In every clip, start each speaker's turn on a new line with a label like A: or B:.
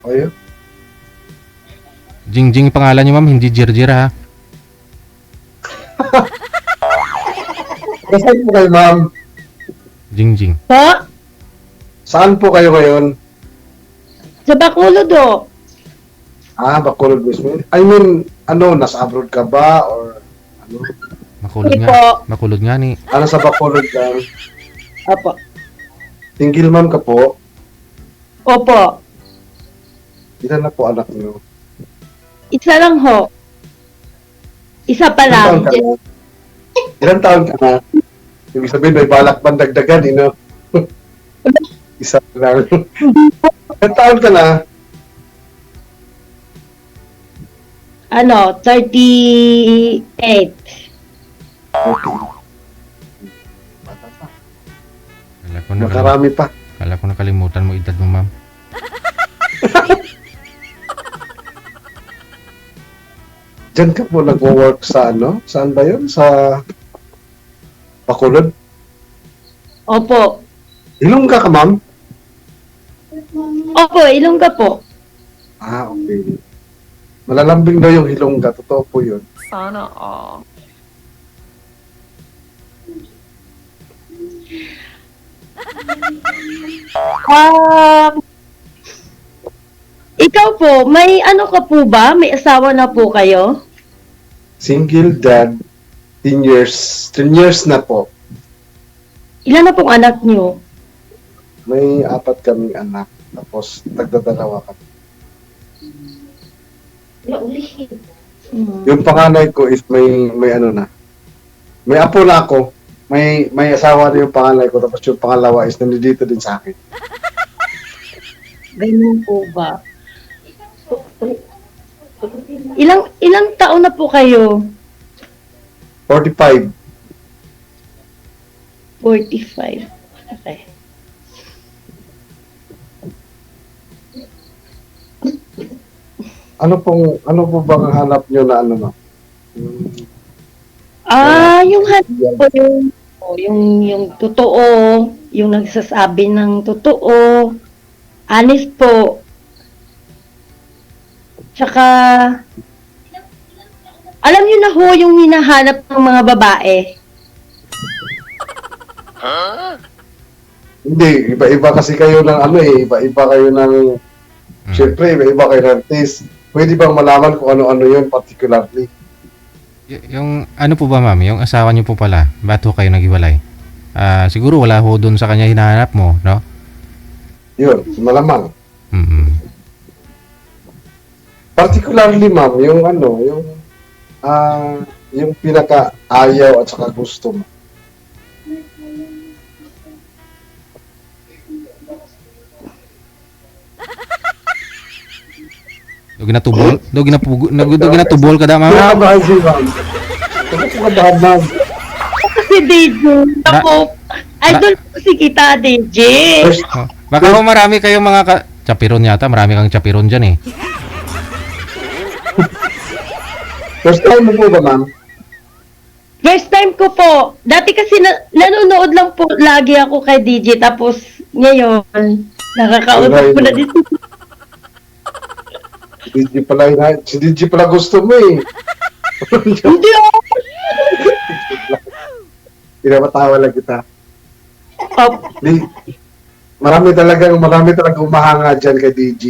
A: O yun.
B: Jingjing pangalan niyo, ma'am, hindi Jirjir, ha?
A: Saan po kayo, ma'am?
B: Jingjing.
C: Po?
A: Saan po kayo ngayon?
C: Sa Bacolod o?
A: Bacolod mismo. I mean, nasa abroad ka ba? Or ano?
B: Makulod
C: Hindi
B: nga.
C: po.
B: Makulod nga ni.
A: Sa Bacolod ka?
C: Opo.
A: Single ma'am ka po?
C: Opo.
A: Ilan na po anak niyo?
C: Isa lang ho. Isa pa
A: Ilan taon
C: lang.
A: ka na? Ilan taon ka na? Ibig sabihin, may balak bang dagdagan, Isa lang. Ilan taon ka na?
C: 38.
A: Bata pa.
B: Kala
A: Makarami pa.
B: ko nakalimutan mo edad mo, ma'am.
A: Diyan ka po nag-work sa Saan ba yun? Sa Bacolod?
C: Opo.
A: Ilongga ka, ma'am?
C: Opo, Ilongga po.
A: Okay. Malalambing daw yung Ilongga. Totoo po yun.
D: Sana all.
C: Ikaw po, may ano ka po ba? May asawa na po kayo?
A: Single dad, 10 years. 10 years na po.
C: Ilan na pong anak niyo?
A: May 4 kaming anak. Tapos, tagdadalawa kami.
C: Hmm.
A: Yung panganay ko is may ano na. May apo na ako. May asawa na yung panganay ko. Tapos yung pangalawa is nandito din sa akin.
C: Ganun po ba? Ilang taon na po kayo?
A: 45.
C: 45. Okay.
A: Ano po bang hanap nyo na ano no?
C: Yung hanap po yung totoo, yung nagsasabi ng totoo, honest po. Tsaka, alam niyo na ho yung hinahanap ng mga babae.
A: Hindi, iba-iba kasi kayo ng iba-iba kayo ng, syempre, iba-iba kayo ng taste. Pwede bang malaman kung ano-ano yun particularly?
B: Yung ano po ba, ma'am? Yung asawa niyo po pala, ba't ho kayo naghiwalay? Siguro wala ho dun sa kanya hinahanap mo, no?
A: Yun, malamang.
B: Mm-mm.
A: Particularly, ma'am, yung pinaka-ayaw at saka gusto mo.
B: Ginatubol ka da, ma'am?
A: Kinakabahan si ma'am. Kinakabahan, ma'am.
C: Kasi DJ, ako, idol po si kita, DJ.
A: First,
B: Oh, baka ho marami kayong mga chapiron yata. Marami kang chapiron dyan, eh.
A: first time mo po ba, ma'am?
C: First time ko po. Dati kasi nanonood lang po lagi ako kay DJ. Tapos ngayon, nakakausap ko na dito.
A: Si DJ pala gusto mo eh.
C: Hindi ako.
A: Pinapatawa lang kita.
C: Oh,
A: Marami talagang umahanga dyan kay DJ.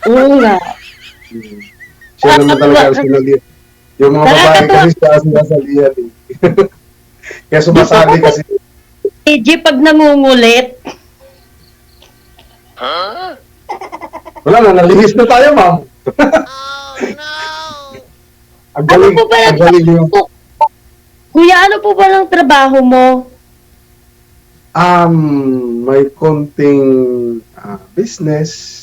C: oo nga.
A: Siya naman talaga ang sinali. Yung mga babae kasi siya ang sinasalihan eh. Kaya sumasabi kasi.
C: DJ pag nangungulit.
A: Wala na, nalihis na tayo, ma'am. Ang
C: Ano
A: galing,
C: po ba
A: ang galing yung,
C: Kuya, ano po ba ng trabaho mo?
A: may konting business.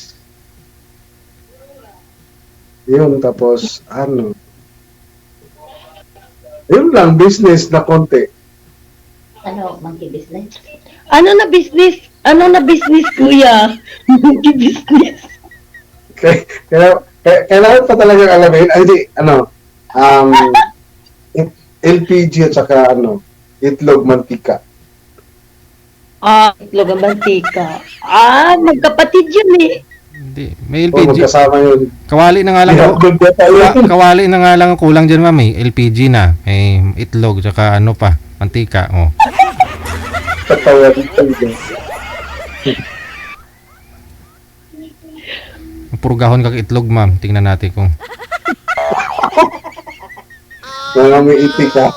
A: Yun, tapos, yun lang, business na konti.
E: Ano, monkey business?
C: Ano na business? Ano na business, kuya? Business.
A: Kailangan pa talagang alamin, LPG at saka itlog, mantika.
C: Itlog ang mantika. Magkapatid yun eh.
B: Hindi. May
A: O
B: LPG.
A: magkasama yun.
B: Kawali na nga lang.
A: Ihatid na tayo.
B: Kawali na nga lang ang kulang dyan, ma'am. May LPG na. May itlog, tsaka ano pa, mantika. Oh.
A: Katawan ito.
B: Purgahon kag itlog, ma'am. Tingnan natin kung
A: Mga may itik ha.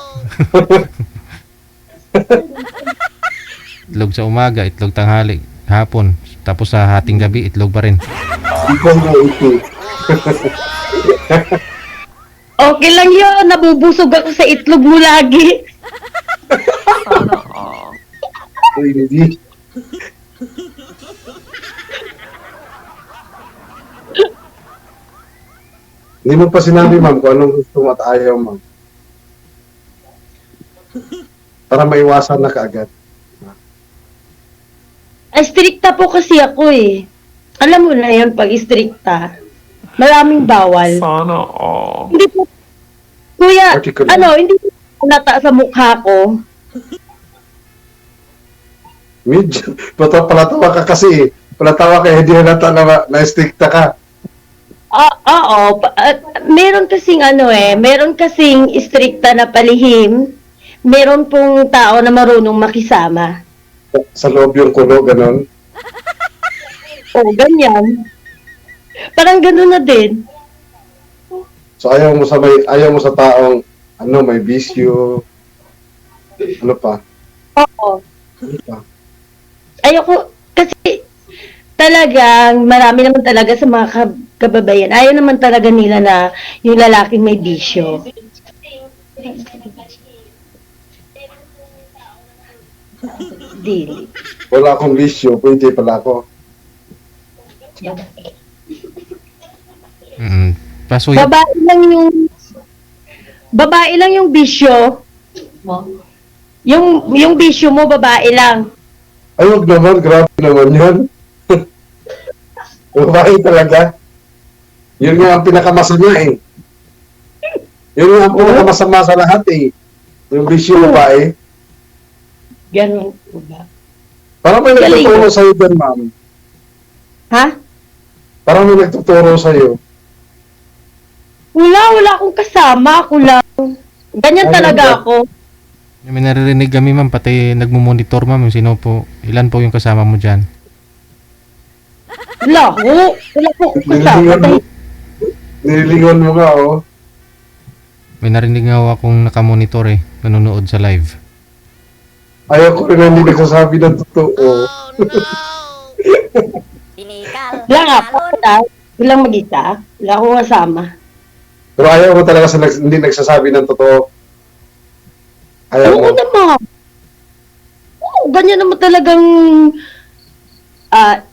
B: itlog sa umaga, itlog tanghali, hapon. Tapos sa hating gabi, itlog pa rin.
A: Ikaw may itik.
C: Okay lang yun, nabubusog ako sa itlog mo lagi.
A: Hindi. Hindi mo pa sinabi, ma'am, kung anong gusto mo at ayaw, ma'am. Para maiwasan na kaagad.
C: Stricta po kasi ako eh. Alam mo na yun, pag stricta, maraming bawal. Hindi po, kuya,
A: Particular.
C: hindi po nata sa mukha ko.
A: Medyo, palatawa ka kasi eh. Palatawa ka, hindi halata na stricta ka.
C: Oo, meron kasing meron kasing stricta na palihim. Meron pong tao na marunong makisama.
A: Sa loob yung kulo, ganon.
C: O, ganyan. Parang gano'n na din.
A: So ayaw mo sa taong may bisyo. Ano pa?
C: Oo.
A: Ano pa?
C: Ayoko, kasi talagang marami naman talaga sa mga kababayan. Ayaw naman talaga nila na yung lalaking may bisyo. Dili.
A: Wala akong bisyo, pwede pala ako.
B: Paso yun.
C: Babae lang yung bisyo.
E: Mo.
C: Yung bisyo mo, babae lang.
A: Ay, wag naman, grabe naman yun. Babae talaga. Yun nga ang pinakamasama eh. Yun nga ang pinakamasama sa lahat eh. Yung bisyo babae.
C: Ganun po ba?
A: Parang may
C: Galing.
A: nagtuturo sa'yo dyan, ma'am.
C: Ha?
A: Parang may nagtuturo sa'yo.
C: Wala akong kasama. Ako lang. Ganyan
A: Ayun
C: talaga
A: ba?
C: ako.
B: May naririnig kami, ma'am. Pati nagmumonitor, ma'am. Yung sino po, ilan po yung kasama mo dyan?
C: Wala ko kasama.
A: Nililingon mo nga, oh.
B: May narinig nga ako akong nakamonitor eh. Nanonood sa live.
A: Ayaw ko rin na hindi nagsasabi ng totoo.
C: Wala nga po. Walang mag-isa. Wala akong kasama.
A: Pero ayaw ko talaga sa hindi nagsasabi ng totoo. Ayaw
C: Oo
A: mo.
C: naman. Oo, ganyan naman talagang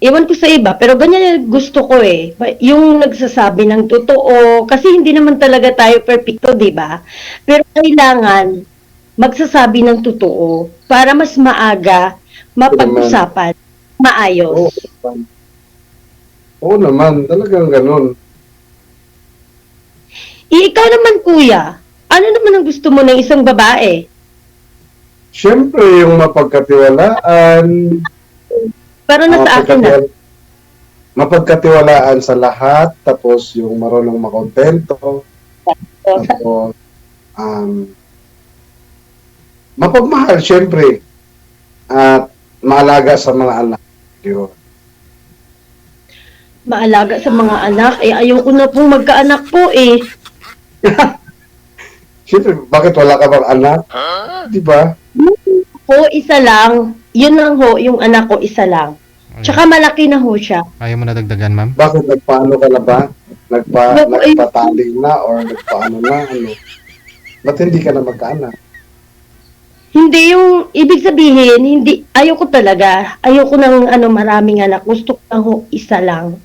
C: ewan ko sa iba, pero ganyan yung gusto ko eh. Yung nagsasabi ng totoo, kasi hindi naman talaga tayo perfecto, di ba? Pero kailangan magsasabi ng totoo para mas maaga mapag-usapan, maayos.
A: Oo naman, talagang ganun.
C: Ikaw naman kuya, ano naman ang gusto mo ng isang babae?
A: Siyempre, yung mapagkatiwalaan.
C: Pero nasa akin na.
A: Mapagkatiwalaan sa lahat, tapos yung marunong makontento, tapos mapagmahal, siyempre, at maalaga sa mga anak. Yun.
C: Maalaga sa mga anak, ayoko na pong magkaanak po eh.
A: Siyempre, bakit wala ka bang anak? Di ba?
C: Ho, isa lang. Yun lang ho, yung anak ko, isa lang. Tsaka malaki na ho siya.
B: Ayaw mo na dagdagan, ma'am?
A: Bakit nagpaano ka na ba?
C: Naku, eh.
A: Nagpatali na or nagpaano na? Ano? Ba't hindi ka na magkaanak?
C: Hindi yung, ibig sabihin, hindi, ayoko talaga. Ayoko ng maraming anak. Gusto ko lang ho, isa lang.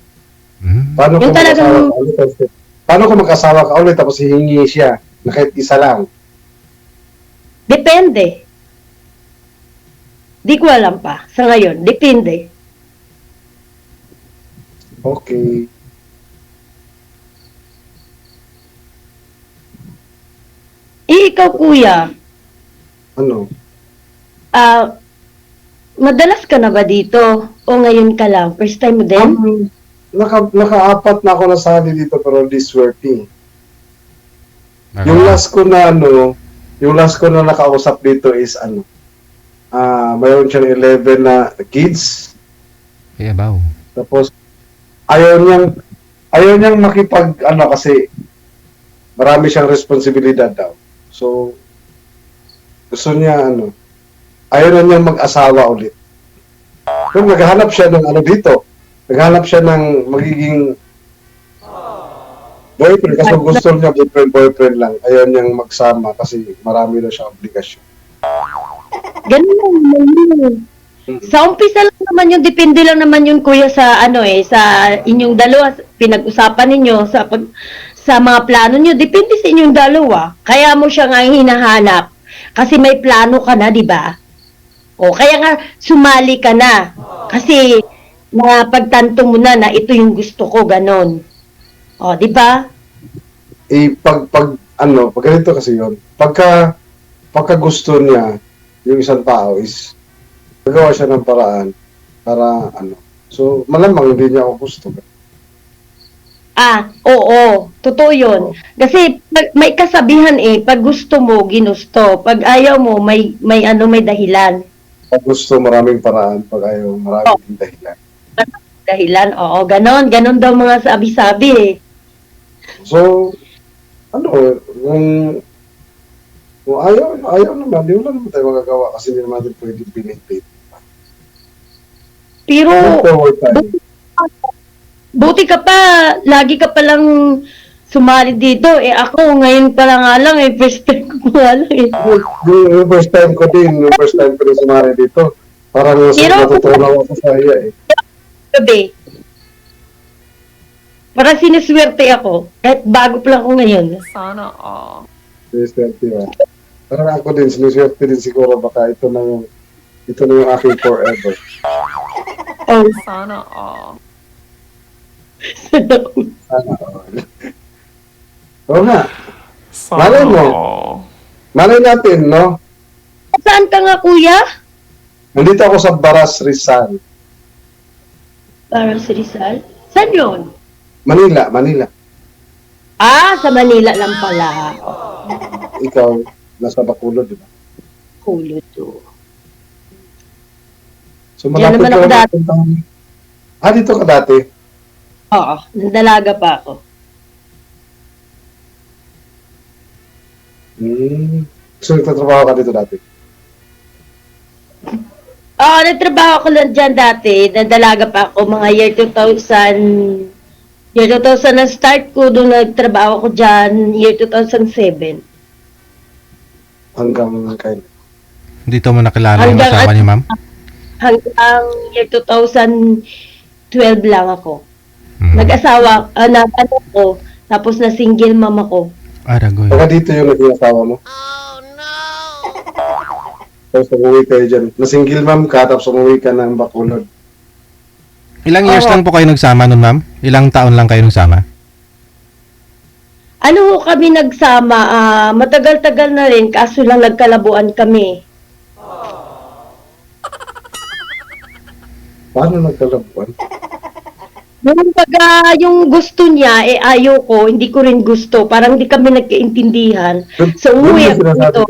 A: Paano
C: Yung
A: kung
C: talagang-
A: mag-asawa ka ulit? Paano kung mag-asawa ka ulit tapos hihingi siya na kahit isa lang?
C: Depende. Di ko alam pa. Sa ngayon, depende.
A: Okay.
C: Ikaw kuya,
A: Ano?
C: madalas ka na ba dito? O ngayon ka lang? First time mo din?
A: Naka-apat na ako nasali dito pero hindi swerte.
B: Okay.
A: Yung last ko na yung last ko na nakausap dito is mayroon siyang 11 na kids.
B: Kaya baw.
A: Tapos ayaw niyang kasi marami siyang responsibilidad daw. So gusto niya ayaw na niyang mag-asawa ulit. Kung naghahanap siya ng dito, naghahanap siya ng magiging boyfriend kasi gusto niya boyfriend lang. Ayaw niyang magsama kasi marami na siyang obligasyon.
C: Ganun lang naman yun. Sa umpisa lang naman yun, depende lang naman yun kuya sa sa inyong dalawa, pinag-usapan ninyo sa mga plano nyo, depende sa inyong dalawa. Kaya mo siya nga hinahanap kasi may plano ka na, di ba? O kaya nga sumali ka na kasi pagtanto mo na ito yung gusto ko, ganon. O, di ba?
A: Pag ganito kasi yun, pagka gusto niya yung isang tao is gagawa siya ng paraan para so malamang hindi niya ako gusto.
C: Oo, totoo yun. Kasi may kasabihan pag gusto mo, ginusto. Pag ayaw mo, may dahilan.
A: Pag gusto, maraming paraan. Pag ayaw, maraming dahilan.
C: Dahilan, oo, ganon daw mga sabi-sabi
A: So, kung ayaw naman, di wala naman tayo magagawa kasi hindi naman natin pwedeng pinitin.
C: Pero,
A: Forward tayo.
C: buti ka pa, lagi ka palang sumali dito. Ako, ngayon pa lang first time ko nga lang
A: Yung first time ko din sumari dito. Parang natutunaw ako sa iya
C: Gabi. Parang siniswerte ako. Kahit bago pa lang ako ngayon.
D: Sana all.
A: Siniswerte ba? Parang ako din, siniswerte din siguro baka ito na yung aking forever.
C: Oh,
D: Sana all.
A: Sana all. Oo nga. Malay
D: Sana
A: mo.
D: all.
A: Malay natin, no?
C: Saan ka nga, kuya?
A: Nandito ako sa Baras, Rizal.
C: Parang si Rizal. Saan yun?
A: Manila.
C: Sa Manila lang pala.
A: Ikaw, nasa Bacolod, di ba?
C: Kulo to.
A: So,
C: Yan
A: malapit
C: naman ako
A: ka
C: dati.
A: puntahan. Dito ka dati?
C: Oo, nandalaga pa ako.
A: So, nagtatrabaho ka dito dati?
C: Nagtrabaho ko lang dyan dati. Nandalaga pa ako mga year 2000. Year 2000 na start ko. Doon nagtrabaho ko dyan. Year 2007.
A: Hanggang kailan?
B: Dito mo nakilala yung
C: Hanggang
B: asawa niyo, ma'am?
C: Hanggang year 2012 lang ako.
B: Mm.
C: Nag-asawa, ko. Tapos na single mom ako.
B: Aragoy.
A: Baka dito yung naging asawa mo? Oh, no! Tapos umuwi kayo dyan. Nasingle ma'am ka, tapos umuwi ka ng Bacolod.
B: Ilang years
C: Oo.
B: lang po kayo nagsama nun, ma'am? Ilang taon lang kayo nagsama?
C: Kami nagsama, matagal-tagal na rin, kaso lang nagkalabuan kami.
A: Paano nagkalabuan?
C: Yung gusto niya, ayaw ko, hindi ko rin gusto. Parang hindi kami nagkaintindihan. So, umuwi ako dito.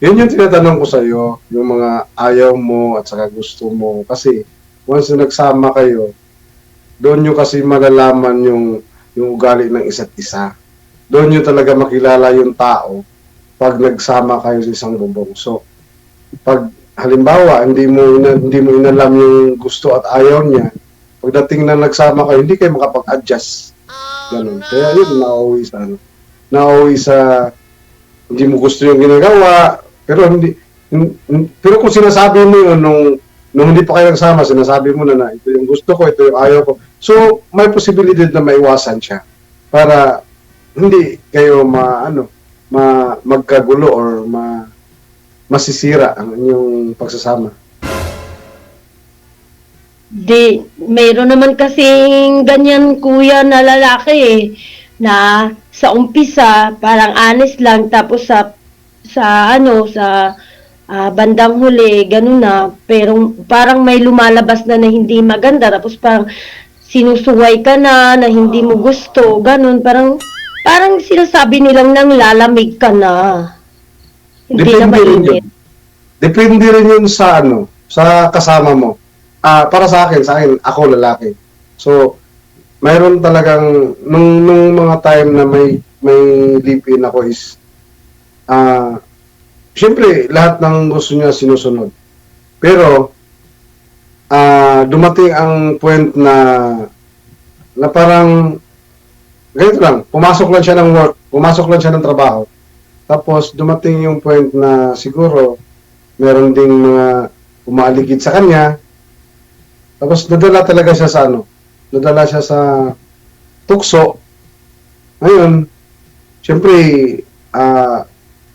A: Yun yung tinatanong ko sa'yo, yung mga ayaw mo at saka gusto mo. Kasi, once na nagsama kayo, doon nyo kasi malalaman yung ugali ng isa't isa. Doon nyo talaga makilala yung tao pag nagsama kayo sa isang bubong. So, pag halimbawa, hindi mo inalam yung gusto at ayaw niya, pagdating na nagsama kayo, hindi kayo makapag-adjust. Ganun. Kaya yun, nauwi sa hindi mo gusto yung ginagawa, pero pero kung sinasabi mo yun nung hindi pa kayo nagsama, sinasabi mo na ito yung gusto ko, ito yung ayaw ko. So, may posibilidad na maiwasan siya para hindi kayo magkagulo or masisira ang inyong pagsasama.
C: Mayroon naman kasing ganyan kuya na lalaki na sa umpisa parang honest lang tapos sa bandang huli ganun na pero parang may lumalabas na hindi maganda tapos parang sinusuway ka na hindi mo gusto, ganun, parang sinasabi nilang nang lalamig ka na. Hindi na
A: Depende rin
C: mainit.
A: yun. Depende rin yun sa sa kasama mo. Para sa akin, ako lalaki. So, mayroon talagang, nung mga time na may live-in ako is, syempre, lahat ng gusto niya sinusunod. Pero, dumating ang point na parang, ganito lang, pumasok lang siya ng work, pumasok lang siya ng trabaho. Tapos, dumating yung point na siguro, meron ding mga umaaligid sa kanya. Tapos, nadala talaga siya sa nadala siya sa tukso. Ngayon, syempre,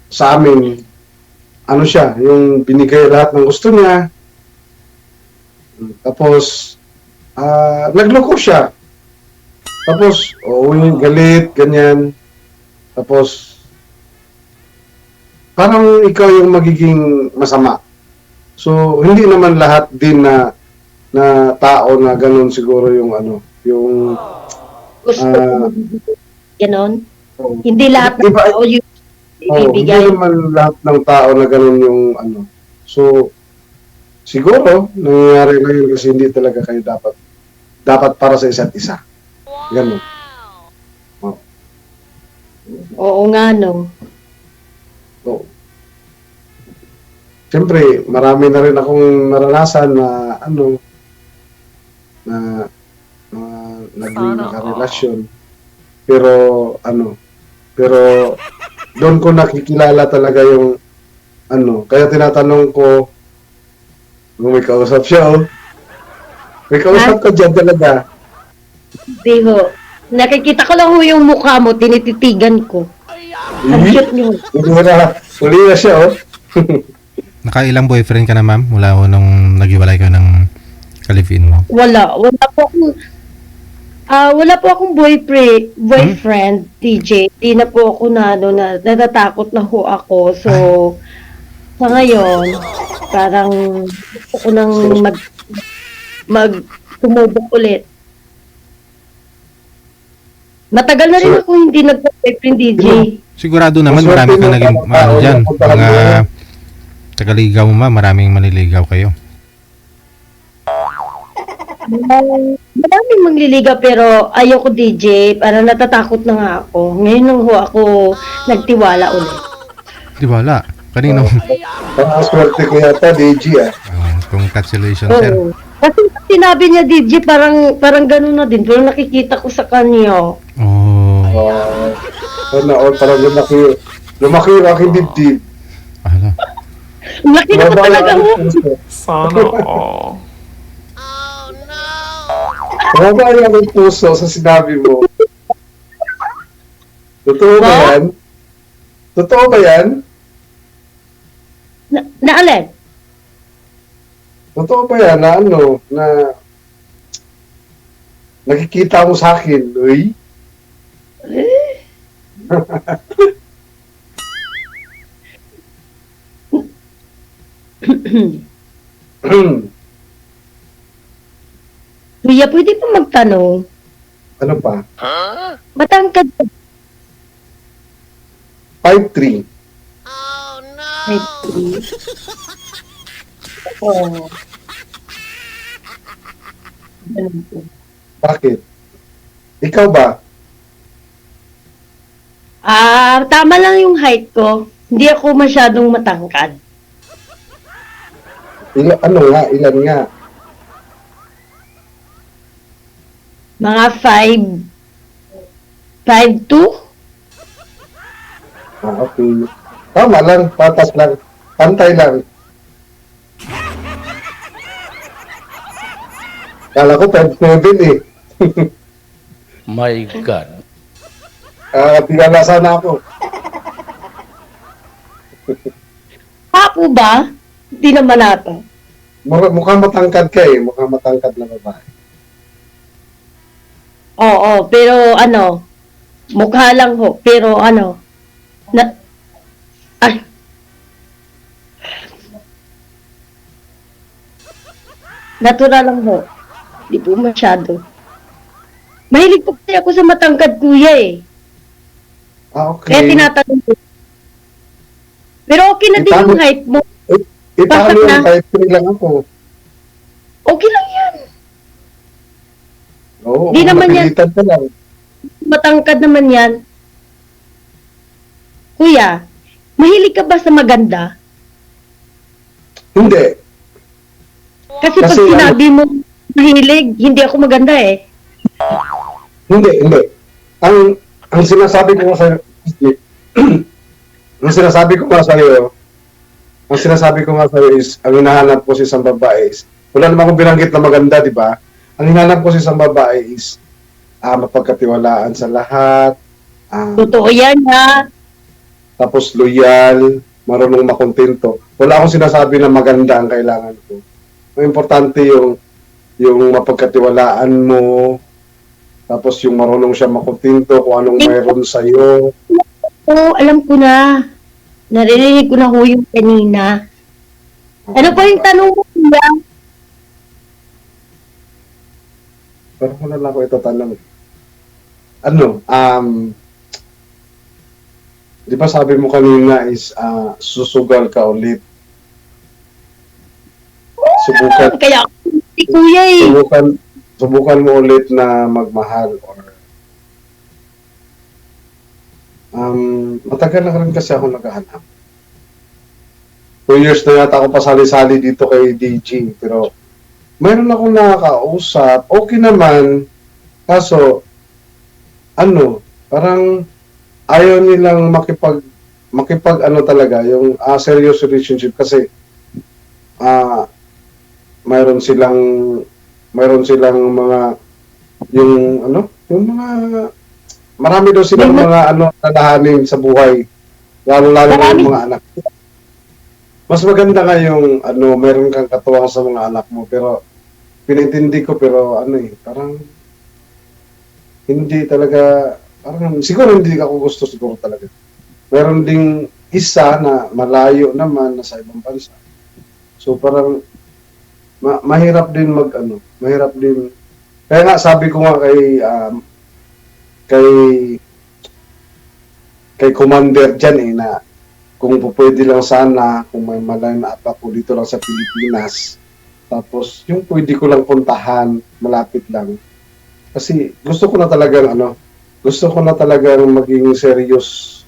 A: sa amin, siya, yung binigay lahat ng gusto niya. Tapos, nagloko siya. Tapos, galit, ganyan. Tapos, parang ikaw yung magiging masama. So, hindi naman lahat din na tao na ganun siguro yung yung
C: Gusto
A: Ah.
C: mo, ganon.
A: oh,
C: Hindi lahat ng
A: Iba-
C: tao yung
A: hindi
C: ibibigay.
A: naman lahat ng tao na ganun yung So, siguro, nangyayari ngayon kasi hindi talaga kayo dapat para sa isa't isa. Ganun.
C: Oo nga, no.
A: So, siyempre, marami na rin akong naranasan na na naging
D: Sana
A: karelasyon. Pero pero doon ko nakikilala talaga yung kaya tinatanong ko kung may kausap siya, May kausap ka dyan talaga.
C: Hindi ho. Nakikita ko lang ho yung mukha mo, tinititigan ko. Ang cute niyo.
A: Uli na siya,
B: Nakailang boyfriend ka na, ma'am? Mula ho nung naghiwalay ka ng kalivin mo.
C: Wala po akong boyfriend, TJ. Di na po ako natatakot na ho ako. So, sa ngayon, parang gusto ko nang tumubok ulit. Matagal na rin
A: So,
C: ako hindi nagpa-boyfriend, DJ.
B: Sigurado naman
A: Maswerte
B: marami kang
A: mo
B: naging
A: pa,
B: dyan.
A: napuntahan mo
B: Mga
A: yan.
B: tagaligaw mo, maraming maniligaw kayo.
C: Maraming mangliligaw pero ayoko, DJ. Parang natatakot na nga ako. Ngayon lang ho ako nagtiwala ulit.
B: Di ba, wala? Kanino?
A: Parang swerte ko yata, DJ,
B: Congratulations, sir.
C: Oo. Kasi sinabi niya, DJ, parang gano'n na din. Pero nakikita ko sa kanya.
B: Oh,
A: Parang lumaki yung aking dibdib.
B: ala.
C: Laki na
A: Baba
C: talaga
A: yung
C: ho.
A: aking puso.
D: Sana all.
A: Baba yung aking puso sa sinabi mo. Totoo ba
C: What?
A: yan? Totoo ba yan?
C: Naalin?
A: Totoo ba yan na nakikita mo sa akin, uy?
C: Kuya, pwede pa magtanong.
A: Ano pa?
C: Matangkad ka
A: 5'3".
C: ba? Oo. Ganun po.
A: Bakit? Ikaw ba?
C: Tama lang yung height ko. Hindi ako masyadong matangkad.
A: Ilan nga?
C: Mga 5'2".
A: Okay. Tama lang, patas lang. Pantay lang. Kala ko 5'7" eh.
F: My God.
A: Tingala sana ako.
C: Papo ba? Hindi naman ata.
A: Mukhang matangkad ka eh. Mukhang matangkad na babae.
C: Oo, pero mukha lang ho. Pero natural lang ho. Di po masyado. Mahilig po kasi ako sa matangkad, kuya eh.
A: Ah,
C: Kaya
A: okay.
C: tinatanong ko. Pero okay na din
A: Paano-
C: yung height mo.
A: Paano
C: Bakit
A: yung
C: na?
A: type 3 lang ako?
C: Okay lang yan.
A: Oo,
C: Di naman yan.
A: napilitan ka lang.
C: Matangkad naman yan. Kuya, mahilig ka ba sa maganda?
A: Hindi.
C: Kasi pag
A: Kasi
C: sinabi mo mahilig, hindi ako maganda eh.
A: Hindi. Ang sinasabi ko nga sa'yo, ang sinasabi ko nga sa'yo is, ang hinahanap ko sa isang babae is, wala naman akong binanggit na maganda, di ba? Ang hinahanap ko sa isang babae is, mapagkatiwalaan sa lahat,
C: Totoo yan ha.
A: tapos loyal, marunong makontento. Wala akong sinasabi na maganda ang kailangan ko. Ang importante yung mapagkatiwalaan mo, tapos yung marunong siya makontento kung anong mayroon sa'yo.
C: Oo, alam ko na. Naririnig ko na ho yung kanina. Ano pa yung tanong mo, kuya?
A: Pero wala lang ako itatanong. Di ba sabi mo kanina is susugal ka ulit.
C: Kaya ako si kuya eh.
A: Subukan mo ulit na magmahal or matagal na rin kasi ako naghahanap. 2 years na yata ako pasali-sali dito kay DG, pero mayroon akong nakakausap, okay naman, kaso parang ayaw nilang makipag ano talaga, yung serious relationship kasi mayroon silang mga yung mga marami daw silang mga tadahanin sa buhay, lalo na yung mga anak. Mas maganda nga yung meron kang katuwang sa mga anak mo, pero pinintindi ko, pero parang hindi talaga, parang siguro hindi ako gusto siguro talaga. Meron ding isa na malayo naman na sa ibang bansa. So parang mahirap din mahirap din. Kaya nga sabi ko nga kay Commander dyan na kung pwede lang sana, kung may malayo na apak ko dito lang sa Pilipinas, tapos yung pwede ko lang puntahan, malapit lang. Kasi gusto ko na talagang maging serious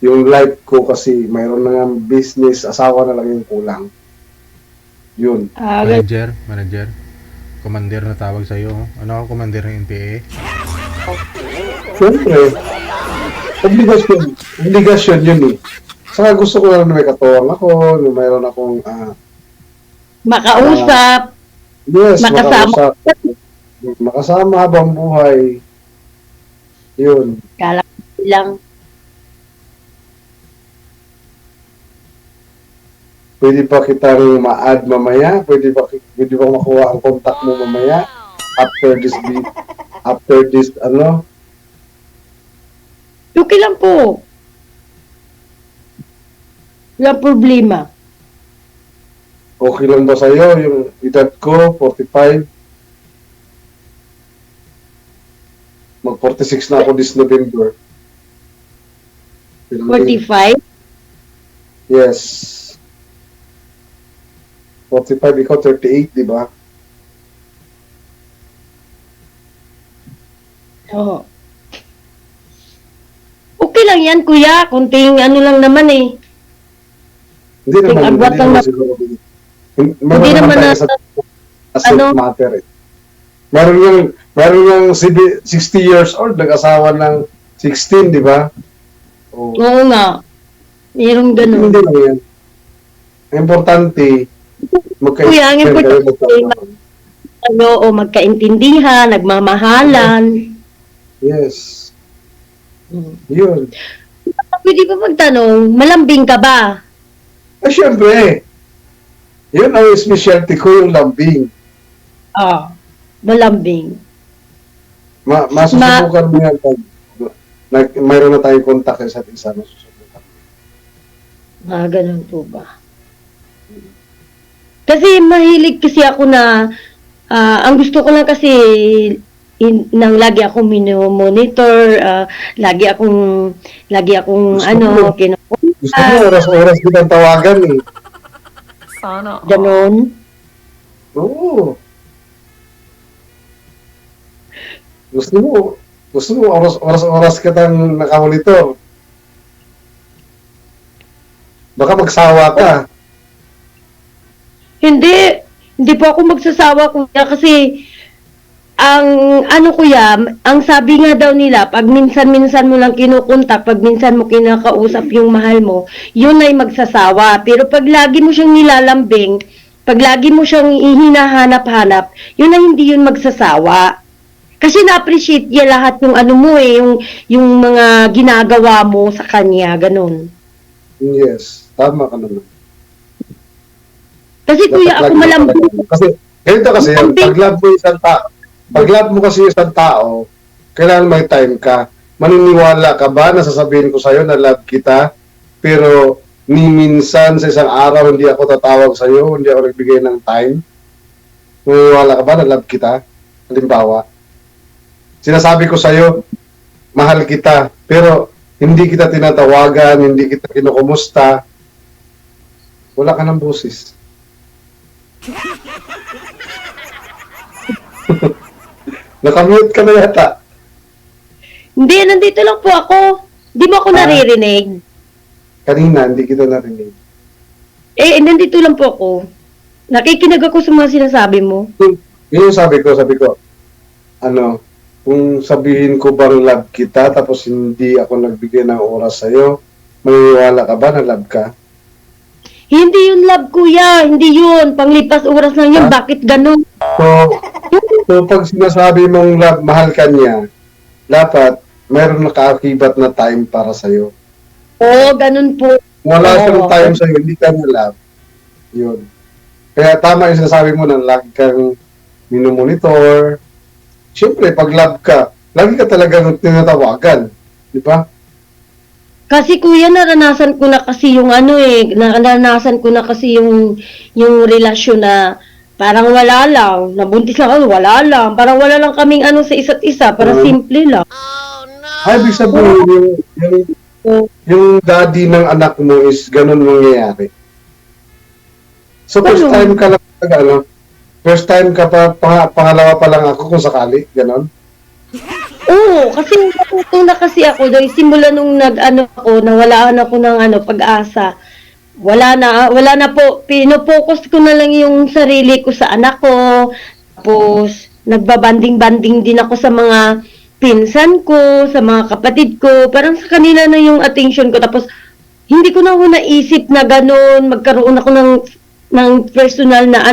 A: yung life ko kasi mayroon na nga business, asawa na lang yung kulang. Yun.
B: Manager. Commander na tawag sa'yo. Ano ako, commander ng NPA?
A: Siyempre, obligasyon yun eh. Saka gusto ko na may katuwang ako, mayroon akong
C: Makausap.
A: yes,
C: Makasama.
A: makasama habang buhay. Yun.
C: Kala ko lang.
A: Pwede pa kitang ma-add mamaya? Pwede ba makuha ang contact mo mamaya? After this
C: Okay lang po. Walang problema.
A: okay lang ba sa'yo? Yung edad ko, 45. Mag-46 na ako this November.
C: 45?
A: Yes. 45, ikaw 38, di ba?
C: Oo. Okay lang yan, kuya. Kunting ano lang naman eh.
A: Hindi naman,
C: agwat lang na-
A: siguro.
C: Hindi naman na,
A: sa
C: ano?
A: matter eh. Meron yung 60 years old, nag-asawa ng 16, di ba? Oh.
C: Oo nga. Mayroong ganun.
A: Hindi lang yan. Ang importante,
C: Kuya, ang importante, magkaintindihan, nagmamahalan.
A: Yes. Yun.
C: Pwede ba magtanong, malambing ka ba?
A: Syempre. Yun ang specialty ko, yung lambing.
C: Malambing.
A: Masusubukan mo yan. Mayroon na tayong contact sa isa't isa. Masusubukan.
C: Ganun po ba? Kasi mahilig kasi ako na, ang gusto ko lang kasi nang lagi akong monitor, lagi akong
A: Gusto
C: ano,
A: mo.
C: kinukuha,
A: Gusto mo, oras-oras kitang tawagan eh.
D: Sana all.
C: ganon.
A: Oo. Gusto mo, oras-oras kitang nakamonitor. Baka magsawa ka.
C: Hindi po ako magsasawa kuya kasi ang ano kuya, ang sabi nga daw nila, pag minsan-minsan mo lang kinukontak, pag minsan mo kinakausap yung mahal mo, yun ay magsasawa. Pero pag lagi mo siyang nilalambing, pag lagi mo siyang hinahanap-hanap, yun ay hindi yun magsasawa. Kasi na-appreciate niya lahat yung ano mo yung mga ginagawa mo sa kanya, ganun.
A: Yes, tama ka naman.
C: Kasi kuya, ako
A: Dapat lagi
C: malambing.
A: talaga. Kasi, ganito kasi yan, pag love mo kasi isang tao, kailangan may time ka. Maniniwala ka ba na sasabihin ko sa'yo na love kita, pero ni minsan sa isang araw hindi ako tatawag sa'yo, hindi ako nagbigay ng time? Maniniwala ka ba na love kita? Halimbawa, sinasabi ko sa'yo, mahal kita, pero hindi kita tinatawagan, hindi kita kinukumusta, wala ka ng busis. Nakamute ka na yata.
C: Hindi, nandito lang po ako. Di mo ako naririnig.
A: Kanina, hindi kita narinig.
C: Nandito lang po ako. Nakikinig ako sa mga sinasabi mo.
A: Yun yung sabi ko, ano, kung sabihin ko bang love kita, tapos hindi ako nagbigay ng oras sa'yo, maniniwala ka ba na love ka?
C: Hindi yun love, kuya. Hindi yun. Panglipas oras lang yun.
A: Ha?
C: Bakit ganun?
A: So pag sinasabi mong love, mahal ka niya, dapat mayroon nakaakibat na time para sa'yo.
C: Oo, ganun po.
A: Wala
C: Oo.
A: siyang time sa'yo, hindi ka niya love. Yun. Kaya tama yung sinasabi mo na lagi kang minumonitor. Siyempre, pag love ka, lagi ka talagang tinatawagan. Di ba?
C: Kasi kuya, naranasan ko na kasi yung naranasan ko na kasi yung relasyon na parang wala lang. Nabuntis lang ako, wala lang. Parang wala lang kaming ano sa isa't isa. Parang simple lang.
A: Ay, ibig sabihin, yung daddy ng anak mo is ganun mangyayari. So, first
C: Ganun.
A: time ka lang, first time ka pa, pangalawa pa lang ako kung sakali, ganun.
C: Oo, kasi natuto na kasi ako dahil simula nung nawalaan ako ng pag-asa. Wala na po, pino-focus ko na lang yung sarili ko sa anak ko. Tapos, nagbabanding-banding din ako sa mga pinsan ko, sa mga kapatid ko. Parang sa kanila na yung attention ko. Tapos, hindi ko na ako naisip na ganun, magkaroon ako ng personal na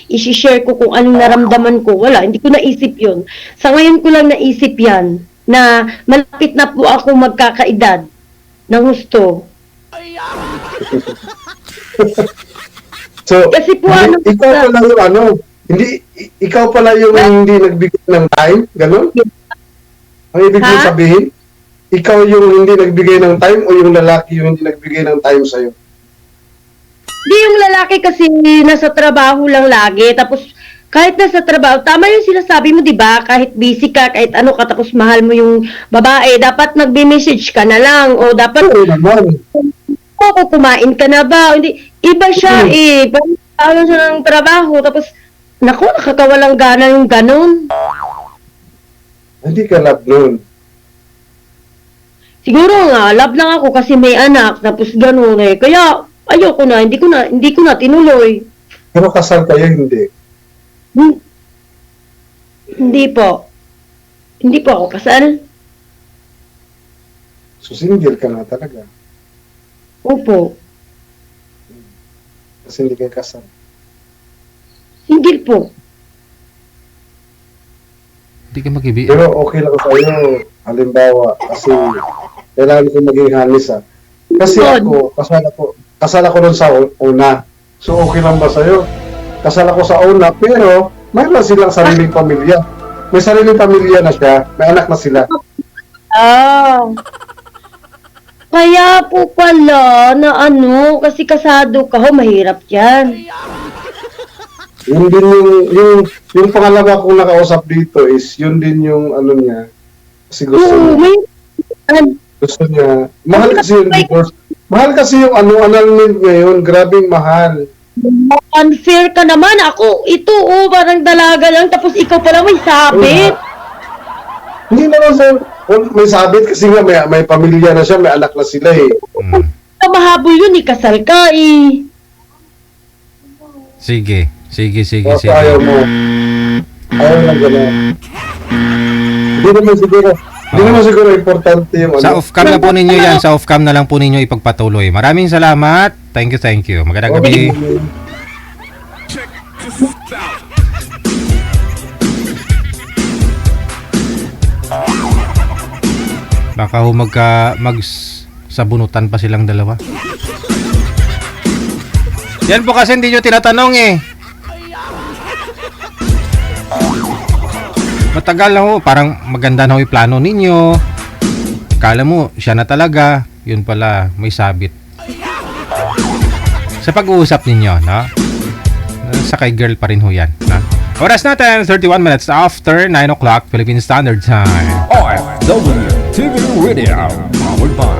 C: i-share ko kung anong naramdaman ko. Wala, hindi ko naisip yun. Sa ngayon ko lang naisip yan, na malapit na po ako magkakaedad ng husto.
A: So,
C: Kasi po,
A: ikaw pala yung ikaw pala yung hindi nagbigay ng time, ganun? Ang ibig mong
C: Ha?
A: sabihin, ikaw yung hindi nagbigay ng time o yung lalaki yung hindi nagbigay ng time sa'yo?
C: Di yung lalaki kasi nasa trabaho lang lagi, tapos kahit nasa trabaho, tama yung sinasabi mo, di ba? Kahit busy ka, kahit ano ka, tapos mahal mo yung babae, dapat nagbe-message ka na lang, o dapat,
A: Oo naman.
C: kumain ka na ba? Hindi, iba siya parang siya ng trabaho, tapos, naku, nakakawalang gana yung ganun.
A: Hindi ka love nun.
C: Siguro nga, love lang ako kasi may anak, tapos ganun kaya, ayoko na, hindi ko na tinuloy.
A: Pero kasal kayo, hindi.
C: Hindi po. Hindi po ako kasal.
A: So, single ka na talaga.
C: Opo.
A: Kasi hindi kayo kasal.
C: Single po.
B: Hindi ka mag-ibig.
A: Pero okay lang sa'yo, halimbawa, kasi kailangan ko maging hanis Kasi kasal ako nun sa una. So okay lang ba sa'yo? Kasal ako sa una, pero mayroon silang sariling pamilya. May sariling pamilya na siya, may anak na sila.
C: Kaya po pala na kasi kasado ka ho, mahirap yan.
A: Yun din yung pangalawa kong nakausap dito is yun din yung ano niya. Kasi
C: Oo, may
A: gusto niya. Mahal kasi yung divorce. Mahal kasi yung annulment ngayon. Grabing mahal.
C: unfair ka naman. Ako, ito, parang dalaga lang. Tapos ikaw pala may sabit.
A: Hindi naman sa may sabit kasi nga may pamilya na siya, may anak na sila eh.
B: Mm.
C: Mahabol yun, ikasal ka eh.
B: Sige.
A: Kasi ayaw mo. Ayaw lang gano'n. Hindi naman siguro importante yung
B: Sa
A: ano.
B: off-cam na po ninyo yan. Sa off-cam na lang po ninyo ipagpatuloy. Maraming salamat. Thank you. Magandang gabi. Baka ho magsabunutan pa silang dalawa. Yan po kasi hindi nyo tinatanong eh. Matagal na ho, parang maganda na ho yung plano ninyo. Kala mo, siya na talaga. Yun pala, may sabit. Sa pag-uusap ninyo, no? Sa kay girl pa rin ho yan, no? Oras natin, 31 minutes after 9 o'clock Philippine Standard Time.
G: OFW TV Radio, powered by